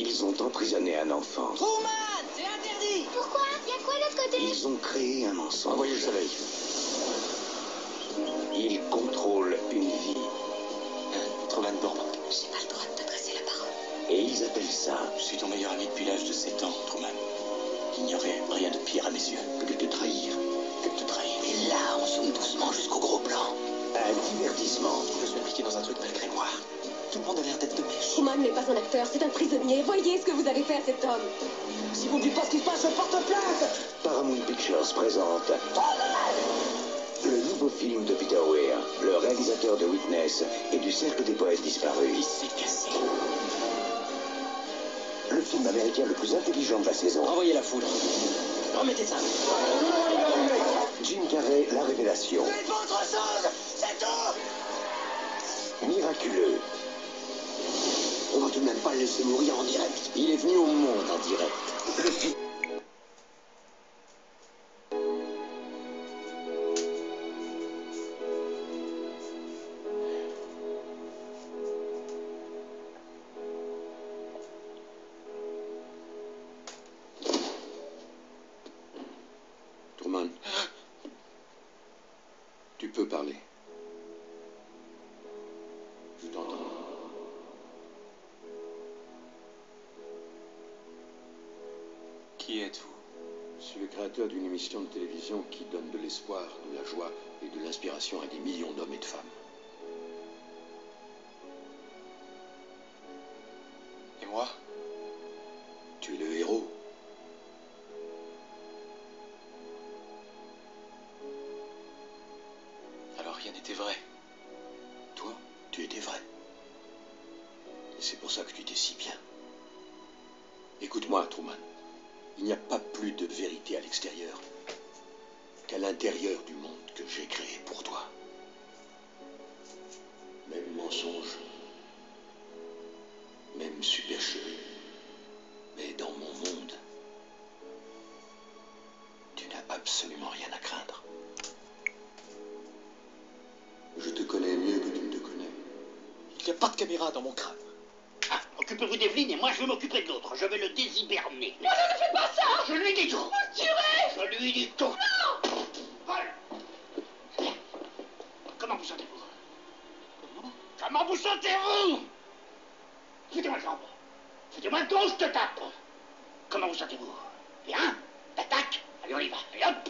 Ils ont emprisonné un enfant. Truman, c'est interdit. Pourquoi? Y a quoi de l'autre côté? Ils ont créé un mensonge. Envoyez le soleil. Ils contrôlent une vie. Truman Bourbon. J'ai pas le droit de t'adresser la parole. Et ils appellent ça Je suis ton meilleur ami depuis l'âge de 7 ans, Truman. Il n'y aurait rien de pire à mes yeux que de te trahir. que de te trahir. Et là, on zoome doucement jusqu'au gros plan. Un divertissement. Je suis impliqué dans un truc malgré moi. Tout le monde a l'air d'être de mèche. Truman n'est pas un acteur, c'est un prisonnier. Voyez ce que vous avez fait à cet homme. Si vous me dites pas ce qui se passe, je porte plainte. Paramount Pictures présente le nouveau film de Peter Weir, le réalisateur de Witness et du Cercle des poètes disparus. Il s'est cassé. Le film américain le plus intelligent de la saison. Envoyez la foudre. Remettez ça. Jim Carrey, la révélation. Faites pas autre chose, c'est tout. Miraculeux. On va tout de même pas le laisser mourir en direct. Il est venu au monde en direct. Le film Truman. Tu peux parler. Je t'entends. Qui êtes-vous? Je suis le créateur d'une émission de télévision qui donne de l'espoir, de la joie et de l'inspiration à des millions d'hommes et de femmes. Et moi? Tu es le héros. Alors rien n'était vrai. Toi, tu étais vrai. Et c'est pour ça que tu étais si bien. Écoute-moi, Truman. Il n'y a pas plus de vérité à l'extérieur qu'à l'intérieur du monde que j'ai créé pour toi. Même mensonge, même supercherie, mais dans mon monde, tu n'as absolument rien à craindre. Je te connais mieux que tu ne te connais. Il n'y a pas de caméra dans mon crâne. Ah, occupez-vous d'Evelyne et moi je vais m'occuper de l'autre. Je vais le déshiberner. Non, non, ne faites pas ça! Je lui dis tout. Vous le tuerez! Je lui dis tout. Non! Paul! Comment vous sentez-vous? Comment vous sentez-vous? Foutez-moi le jambe. Foutez-moi le dos, je te tape. Comment vous sentez-vous? Bien? T'attaques? Allez, on y va. Allez, hop!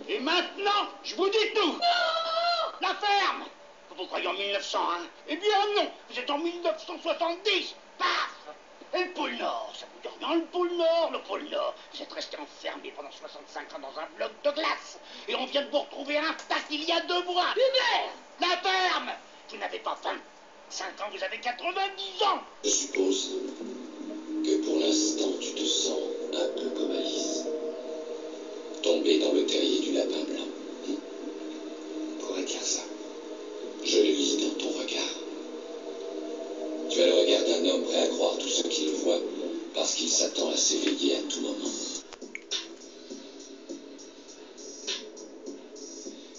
Et maintenant, je vous dis tout. Non! La ferme! Vous croyez en 1901? Eh bien non, vous êtes en 1970. Paf! Et le pôle Nord, ça vous dit rien, le pôle Nord, le pôle Nord. Vous êtes resté enfermé pendant 65 ans dans un bloc de glace. Et on vient de vous retrouver intact il y a 2 mois. Hubert! La ferme! Vous n'avez pas 25 ans, vous avez 90 ans. Je suppose que pour l'instant tu te sens un peu comme Alice, tombée dans le terrier du lapin blanc. On pourrait dire ça. Je le lis dans ton regard. Tu as le regard d'un homme prêt à croire tout ce qu'il voit parce qu'il s'attend à s'éveiller à tout moment.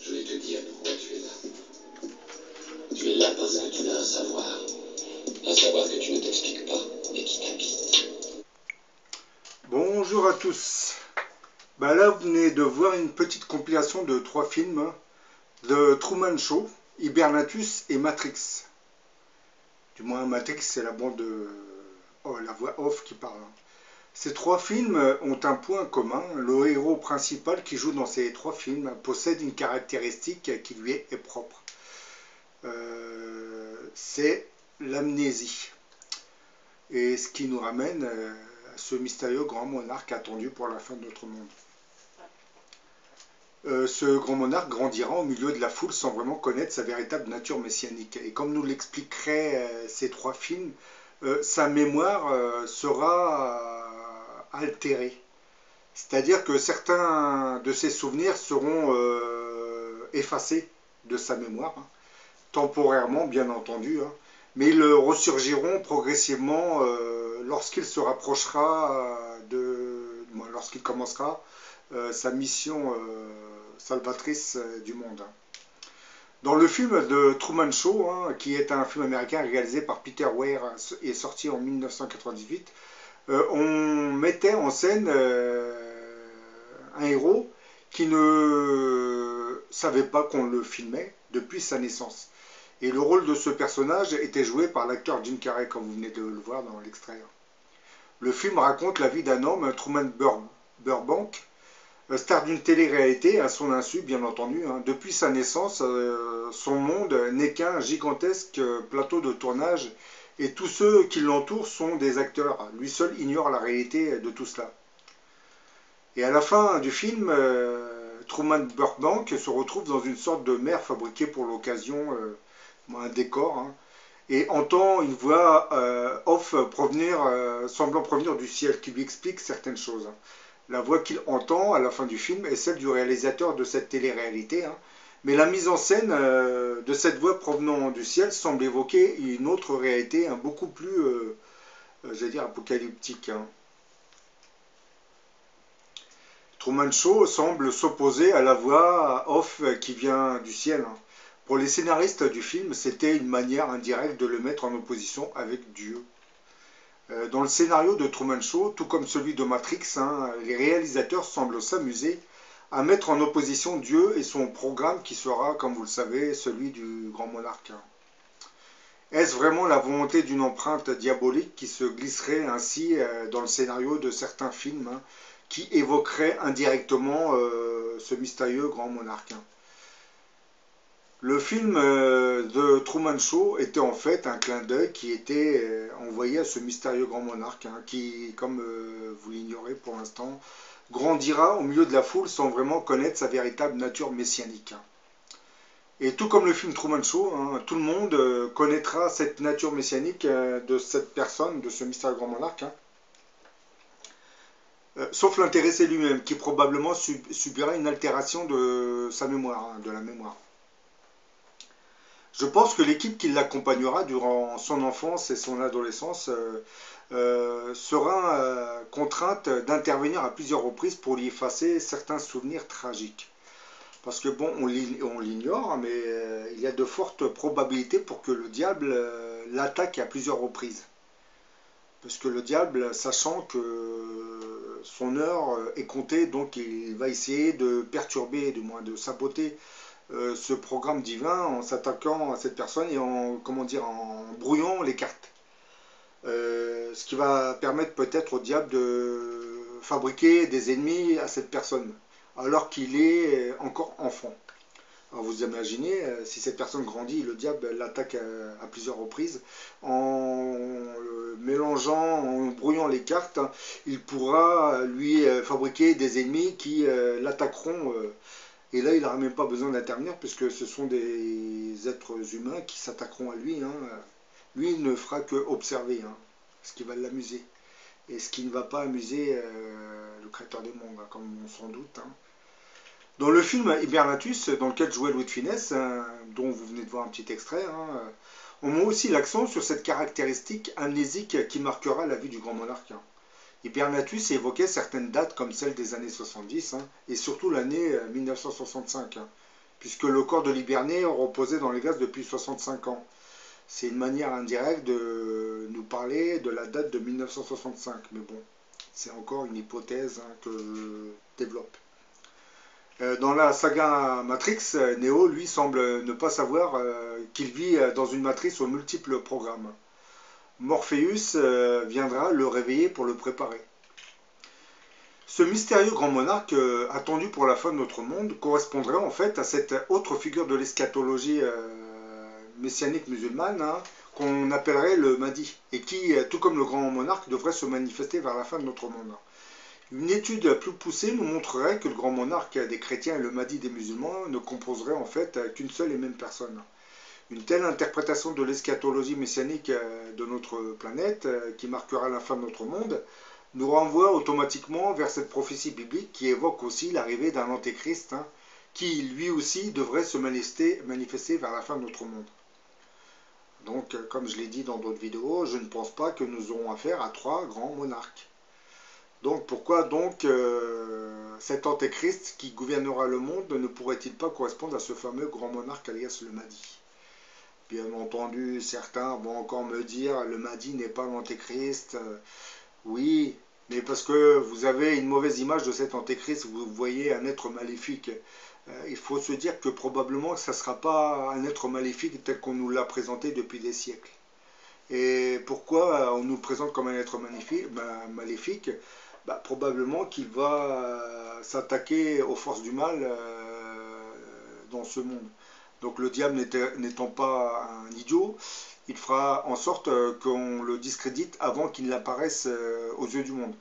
Je vais te dire pourquoi tu es là. Tu es là parce que tu as un savoir que tu ne t'expliques pas et qui t'habite. Bonjour à tous. Là, vous venez de voir une petite compilation de 3 films de Truman Show, Hibernatus et Matrix. Du moins, Matrix, c'est la bande de... la voix off qui parle. Ces 3 films ont un point commun. Le héros principal qui joue dans ces 3 films possède une caractéristique qui lui est propre. C'est l'amnésie. Et ce qui nous ramène à ce mystérieux grand monarque attendu pour la fin de notre monde. Ce grand monarque grandira au milieu de la foule sans vraiment connaître sa véritable nature messianique. Et comme nous l'expliqueraient ces 3 films, sa mémoire sera altérée. C'est-à-dire que certains de ses souvenirs seront effacés de sa mémoire, hein, temporairement bien entendu, hein, mais ils ressurgiront progressivement lorsqu'il se rapprochera lorsqu'il commencera sa mission salvatrice du monde. Dans le film de Truman Show, hein, qui est un film américain réalisé par Peter Weir et sorti en 1998, on mettait en scène un héros qui ne savait pas qu'on le filmait depuis sa naissance. Et le rôle de ce personnage était joué par l'acteur Jim Carrey, comme vous venez de le voir dans l'extrait. Le film raconte la vie d'un homme, Truman Burbank, star d'une télé-réalité, à son insu, bien entendu. Depuis sa naissance, son monde n'est qu'un gigantesque plateau de tournage, et tous ceux qui l'entourent sont des acteurs. Lui seul ignore la réalité de tout cela. Et à la fin du film, Truman Burbank se retrouve dans une sorte de mer fabriquée pour l'occasion, un décor, et entend une voix off semblant provenir du ciel, qui lui explique certaines choses. La voix qu'il entend à la fin du film est celle du réalisateur de cette télé-réalité, mais la mise en scène de cette voix provenant du ciel semble évoquer une autre réalité, beaucoup plus, j'allais dire, apocalyptique. Truman Show semble s'opposer à la voix off qui vient du ciel. Pour les scénaristes du film, c'était une manière indirecte de le mettre en opposition avec Dieu. Dans le scénario de Truman Show, tout comme celui de Matrix, les réalisateurs semblent s'amuser à mettre en opposition Dieu et son programme qui sera, comme vous le savez, celui du grand monarque. Est-ce vraiment la volonté d'une empreinte diabolique qui se glisserait ainsi dans le scénario de certains films qui évoqueraient indirectement ce mystérieux grand monarque? Le film de Truman Show était en fait un clin d'œil qui était envoyé à ce mystérieux grand monarque qui, comme vous l'ignorez pour l'instant, grandira au milieu de la foule sans vraiment connaître sa véritable nature messianique. Et tout comme le film Truman Show, tout le monde connaîtra cette nature messianique de cette personne, de ce mystérieux grand monarque, sauf l'intéressé lui-même, qui probablement subira une altération de sa mémoire, de la mémoire. Je pense que l'équipe qui l'accompagnera durant son enfance et son adolescence sera contrainte d'intervenir à plusieurs reprises pour lui effacer certains souvenirs tragiques. Parce que bon, on l'ignore, mais il y a de fortes probabilités pour que le diable l'attaque à plusieurs reprises. Parce que le diable, sachant que son heure est comptée, donc il va essayer de perturber, du moins de saboter ce programme divin en s'attaquant à cette personne et en brouillant les cartes. Ce qui va permettre peut-être au diable de fabriquer des ennemis à cette personne, alors qu'il est encore enfant. Alors vous imaginez, si cette personne grandit, le diable l'attaque à plusieurs reprises, en mélangeant, en brouillant les cartes, il pourra lui fabriquer des ennemis qui l'attaqueront. Et là, il n'aura même pas besoin d'intervenir, puisque ce sont des êtres humains qui s'attaqueront à lui. Lui, il ne fera que observer, ce qui va l'amuser. Et ce qui ne va pas amuser le créateur des mondes, comme on s'en doute. Dans le film Hibernatus, dans lequel jouait Louis de Funès, dont vous venez de voir un petit extrait, on met aussi l'accent sur cette caractéristique amnésique qui marquera la vie du grand monarque. Hibernatus évoquait certaines dates comme celles des années 70 et surtout l'année 1965, puisque le corps de l'hiberné reposait dans les glaces depuis 65 ans. C'est une manière indirecte de nous parler de la date de 1965, mais bon, c'est encore une hypothèse que je développe. Dans la saga Matrix, Neo, lui, semble ne pas savoir qu'il vit dans une matrice aux multiples programmes. Morpheus viendra le réveiller pour le préparer. Ce mystérieux grand monarque, attendu pour la fin de notre monde, correspondrait en fait à cette autre figure de l'eschatologie messianique musulmane, qu'on appellerait le Mahdi, et qui, tout comme le grand monarque, devrait se manifester vers la fin de notre monde. Une étude plus poussée nous montrerait que le grand monarque des chrétiens et le Mahdi des musulmans ne composeraient en fait qu'une seule et même personne. Une telle interprétation de l'eschatologie messianique de notre planète, qui marquera la fin de notre monde, nous renvoie automatiquement vers cette prophétie biblique qui évoque aussi l'arrivée d'un antéchrist, qui lui aussi devrait se manifester vers la fin de notre monde. Donc, comme je l'ai dit dans d'autres vidéos, je ne pense pas que nous aurons affaire à 3 grands monarques. Donc, pourquoi donc cet antéchrist qui gouvernera le monde ne pourrait-il pas correspondre à ce fameux grand monarque alias le Mahdi? Bien entendu, certains vont encore me dire le Mahdi n'est pas l'antéchrist. Oui, mais parce que vous avez une mauvaise image de cet antéchrist, vous voyez un être maléfique. Il faut se dire que probablement ça ne sera pas un être maléfique tel qu'on nous l'a présenté depuis des siècles. Et pourquoi on nous présente comme un être maléfique? Probablement qu'il va s'attaquer aux forces du mal dans ce monde. Donc le diable n'étant pas un idiot, il fera en sorte qu'on le discrédite avant qu'il n'apparaisse aux yeux du monde.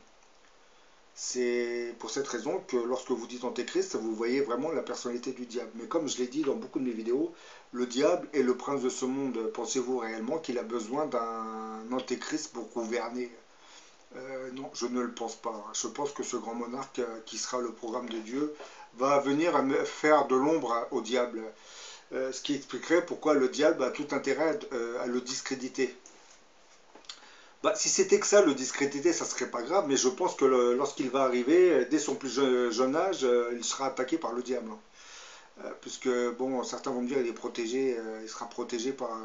C'est pour cette raison que lorsque vous dites antéchrist, vous voyez vraiment la personnalité du diable. Mais comme je l'ai dit dans beaucoup de mes vidéos, le diable est le prince de ce monde. Pensez-vous réellement qu'il a besoin d'un antéchrist pour gouverner? Non, je ne le pense pas. Je pense que ce grand monarque qui sera le programme de Dieu va venir faire de l'ombre au diable. Ce qui expliquerait pourquoi le diable a tout intérêt à le discréditer. Si c'était que ça, le discréditer, ça serait pas grave, mais je pense que lorsqu'il va arriver, dès son plus jeune âge, il sera attaqué par le diable. Puisque, bon, certains vont me dire qu'il est protégé, il sera protégé par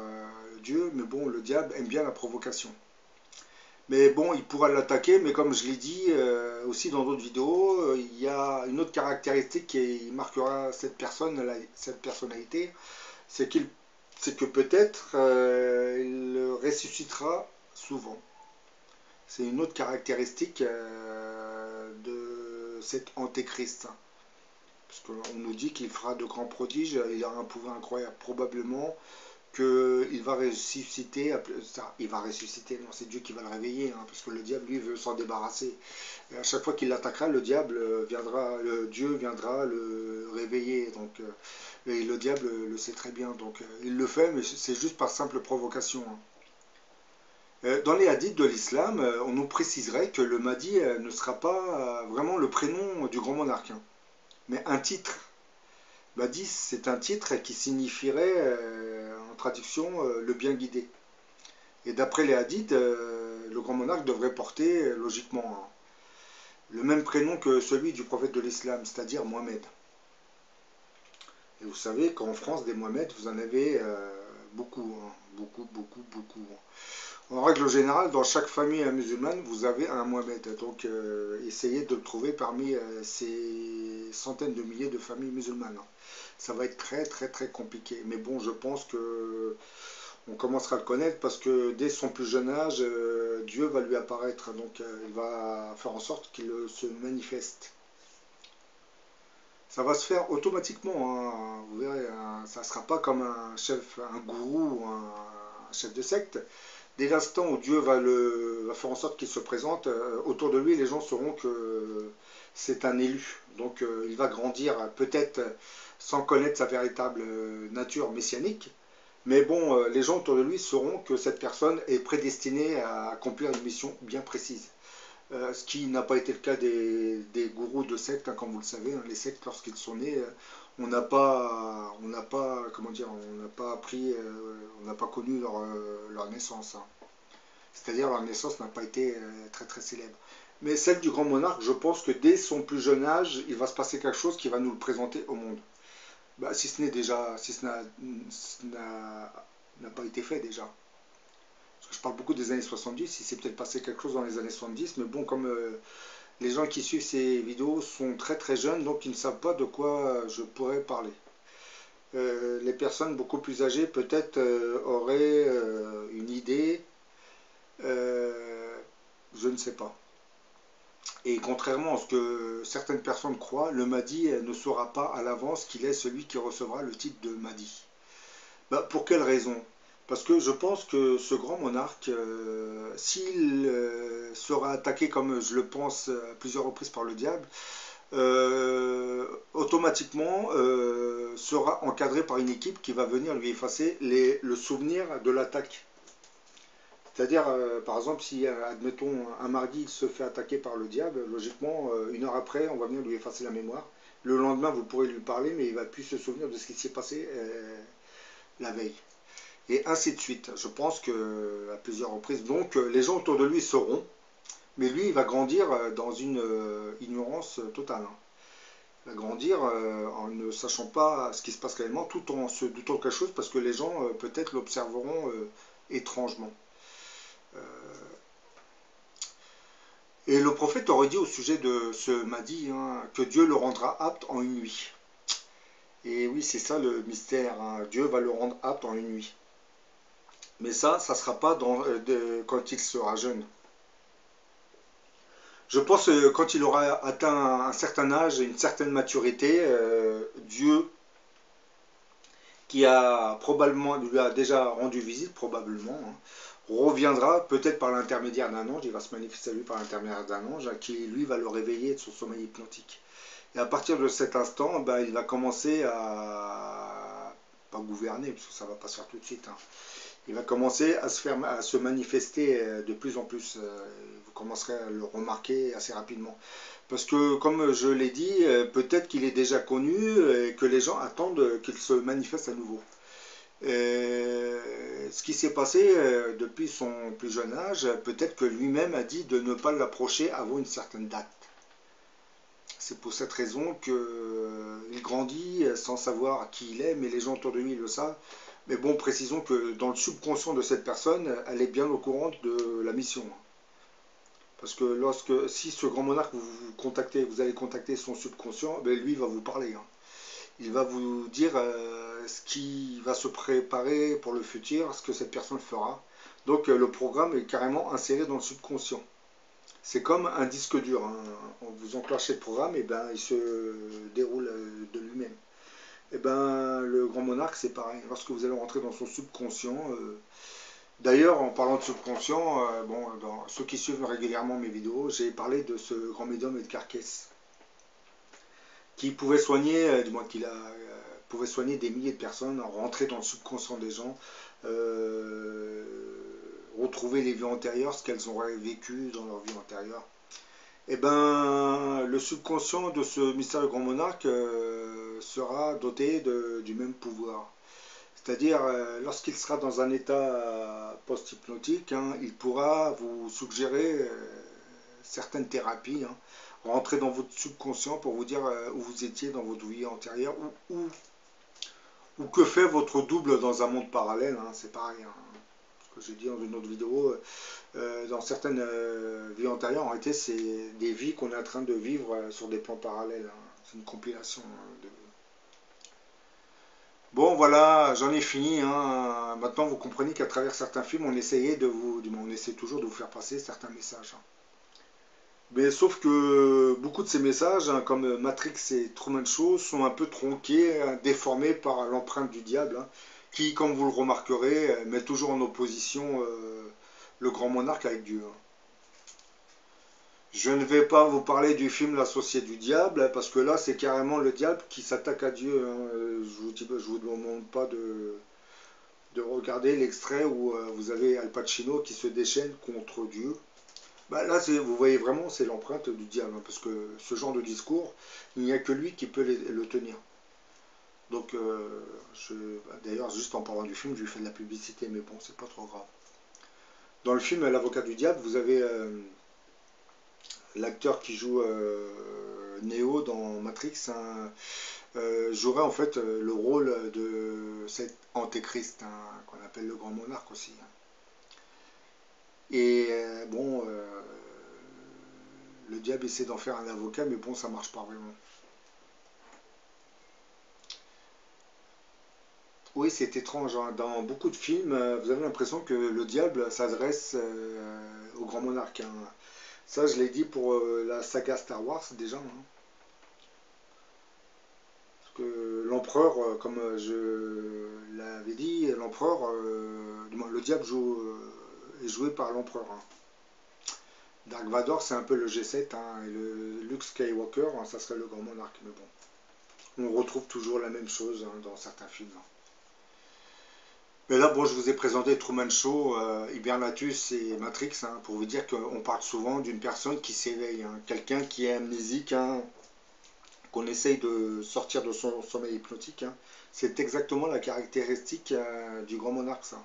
Dieu, mais bon, le diable aime bien la provocation. Mais bon, il pourra l'attaquer, mais comme je l'ai dit aussi dans d'autres vidéos, il y a une autre caractéristique qui marquera cette personnalité, c'est que peut-être il ressuscitera souvent. C'est une autre caractéristique de cet antéchrist. Parce qu'on nous dit qu'il fera de grands prodiges, il aura un pouvoir incroyable. Probablement qu'il va ressusciter, non, c'est Dieu qui va le réveiller, parce que le diable, lui, veut s'en débarrasser. Et à chaque fois qu'il l'attaquera, Dieu viendra le réveiller. Donc, et le diable le sait très bien. Donc, il le fait, mais c'est juste par simple provocation. Dans les hadiths de l'islam, on nous préciserait que le Mahdi ne sera pas vraiment le prénom du grand monarque, mais un titre. Mahdi, c'est un titre qui signifierait, en traduction, le bien guidé. Et d'après les hadiths, le grand monarque devrait porter, logiquement, le même prénom que celui du prophète de l'islam, c'est-à-dire Mohamed. Et vous savez qu'en France, des Mohamed, vous en avez beaucoup, beaucoup. En règle générale, dans chaque famille musulmane, vous avez un Mohamed. Donc, essayez de le trouver parmi ces centaines de milliers de familles musulmanes. Ça va être très compliqué. Mais bon, je pense que on commencera à le connaître parce que dès son plus jeune âge, Dieu va lui apparaître. Donc, il va faire en sorte qu'il se manifeste. Ça va se faire automatiquement. Vous verrez, ça ne sera pas comme un chef, un gourou ou un chef de secte. Dès l'instant où Dieu va faire en sorte qu'il se présente, autour de lui, les gens sauront que c'est un élu. Donc il va grandir peut-être sans connaître sa véritable nature messianique. Mais bon, les gens autour de lui sauront que cette personne est prédestinée à accomplir une mission bien précise. Ce qui n'a pas été le cas des gourous de sectes, comme vous le savez. Les sectes, lorsqu'ils sont nés, on n'a pas connu leur naissance. C'est-à-dire leur naissance n'a pas été très célèbre. Mais celle du grand monarque, je pense que dès son plus jeune âge, il va se passer quelque chose qui va nous le présenter au monde. Si ce n'a pas été fait déjà. Parce que je parle beaucoup des années 70, il s'est peut-être passé quelque chose dans les années 70, mais bon, comme les gens qui suivent ces vidéos sont très jeunes, donc ils ne savent pas de quoi je pourrais parler. Les personnes beaucoup plus âgées peut-être auraient une idée, je ne sais pas. Et contrairement à ce que certaines personnes croient, le Mahdi ne saura pas à l'avance qu'il est celui qui recevra le titre de Mahdi. Pour quelle raison? Parce que je pense que ce grand monarque, s'il sera attaqué comme je le pense à plusieurs reprises par le diable, automatiquement sera encadré par une équipe qui va venir lui effacer le souvenir de l'attaque. C'est-à-dire, par exemple, si, admettons, un mardi, il se fait attaquer par le diable, logiquement, une heure après, on va venir lui effacer la mémoire. Le lendemain, vous pourrez lui parler, mais il ne va plus se souvenir de ce qui s'est passé la veille. Et ainsi de suite. Je pense qu'à plusieurs reprises. Donc, les gens autour de lui sauront, mais lui, il va grandir dans une ignorance totale. Il va grandir en ne sachant pas ce qui se passe réellement, tout en se doutant de quelque chose, parce que les gens, peut-être, l'observeront étrangement. Et le prophète aurait dit au sujet de ce Mahdi hein, que Dieu le rendra apte en une nuit. Et oui, c'est ça le mystère. Hein. Dieu va le rendre apte en une nuit. Mais ça ne sera pas quand il sera jeune. Je pense que quand il aura atteint un certain âge et une certaine maturité, Dieu, qui a probablement lui a déjà rendu visite, probablement, hein, reviendra peut-être par l'intermédiaire d'un ange, il va se manifester à lui par l'intermédiaire d'un ange, qui lui va le réveiller de son sommeil hypnotique. Et à partir de cet instant, ben, il va commencer à, pas gouverner, parce que ça ne va pas se faire tout de suite, hein. Il va commencer à se manifester de plus en plus. Vous commencerez à le remarquer assez rapidement. Parce que, comme je l'ai dit, peut-être qu'il est déjà connu et que les gens attendent qu'il se manifeste à nouveau. Ce qui s'est passé depuis son plus jeune âge, peut-être que lui-même a dit de ne pas l'approcher avant une certaine date. C'est pour cette raison qu'il grandit sans savoir qui il est, mais les gens autour de lui le savent. Mais bon, précisons que dans le subconscient de cette personne, elle est bien au courant de la mission. Parce que si ce grand monarque vous contactez, vous allez contacter son subconscient, ben lui il va vous parler. Hein. Il va vous dire ce qui va se préparer pour le futur, ce que cette personne fera. Donc le programme est carrément inséré dans le subconscient. C'est comme un disque dur. Hein. Vous enclenchez le programme, et ben il se déroule de lui-même. Et ben le grand monarque c'est pareil. Lorsque vous allez rentrer dans son subconscient, d'ailleurs en parlant de subconscient, bon, dans ceux qui suivent régulièrement mes vidéos, j'ai parlé de ce grand médium Edgar Cayce, qui pouvait soigner, du moins pouvait soigner des milliers de personnes, rentrer dans le subconscient des gens, retrouver les vies antérieures, ce qu'elles auraient vécu dans leur vie antérieure. Et ben le subconscient de ce mystérieux grand monarque sera doté du même pouvoir. C'est-à-dire, lorsqu'il sera dans un état post-hypnotique, hein, il pourra vous suggérer certaines thérapies, hein, rentrer dans votre subconscient pour vous dire où vous étiez dans votre vie antérieure, ou que fait votre double dans un monde parallèle, hein, c'est pareil. Hein, ce que j'ai dit dans une autre vidéo, dans certaines vies antérieures, en réalité, c'est des vies qu'on est en train de vivre sur des plans parallèles. Hein, c'est une compilation de... Bon voilà, j'en ai fini. Hein. Maintenant vous comprenez qu'à travers certains films, on essayait on essaie toujours de vous faire passer certains messages. Hein. Mais sauf que beaucoup de ces messages, hein, comme Matrix et Truman Show, sont un peu tronqués, hein, déformés par l'empreinte du diable, hein, qui, comme vous le remarquerez, met toujours en opposition le grand monarque avec Dieu. Hein. Je ne vais pas vous parler du film L'Associé du Diable, parce que là, c'est carrément le diable qui s'attaque à Dieu. Hein. Je vous demande pas de regarder l'extrait où vous avez Al Pacino qui se déchaîne contre Dieu. Bah, là, vous voyez vraiment, c'est l'empreinte du diable, hein, parce que ce genre de discours, il n'y a que lui qui peut le tenir. Donc, d'ailleurs, juste en parlant du film, je lui fais de la publicité, mais bon, c'est pas trop grave. Dans le film L'Avocat du Diable, vous avez... l'acteur qui joue Neo dans Matrix hein, jouerait en fait le rôle de cet antéchrist hein, qu'on appelle le grand monarque aussi. Hein. Et bon, le diable essaie d'en faire un avocat, mais bon, ça marche pas vraiment. Oui, c'est étrange. Hein. Dans beaucoup de films, vous avez l'impression que le diable s'adresse au grand monarque. Hein. Ça, je l'ai dit pour la saga Star Wars déjà. Hein. Parce que l'empereur, comme je l'avais dit, l'empereur, le diable est joué par l'empereur. Hein. Dark Vador, c'est un peu le G7, hein, et le Luke Skywalker, hein, ça serait le grand monarque. Mais bon, on retrouve toujours la même chose hein, dans certains films. Hein. Mais là, bon, je vous ai présenté Truman Show, Hibernatus et Matrix, hein, pour vous dire qu'on parle souvent d'une personne qui s'éveille, hein, quelqu'un qui est amnésique, hein, qu'on essaye de sortir de son sommeil hypnotique. Hein. C'est exactement la caractéristique du grand monarque, ça.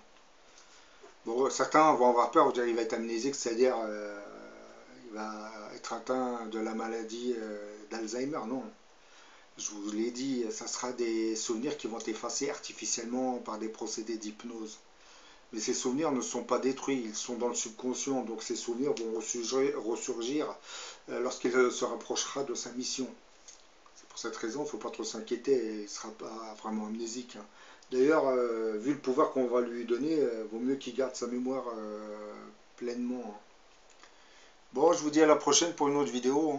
Bon, certains vont avoir peur, dire il va être amnésique, c'est-à-dire il va être atteint de la maladie d'Alzheimer. Non. Je vous l'ai dit, ça sera des souvenirs qui vont être effacés artificiellement par des procédés d'hypnose. Mais ces souvenirs ne sont pas détruits, ils sont dans le subconscient, donc ces souvenirs vont ressurgir lorsqu'il se rapprochera de sa mission. C'est pour cette raison, il ne faut pas trop s'inquiéter, il ne sera pas vraiment amnésique. D'ailleurs, vu le pouvoir qu'on va lui donner, vaut mieux qu'il garde sa mémoire pleinement. Bon, je vous dis à la prochaine pour une autre vidéo.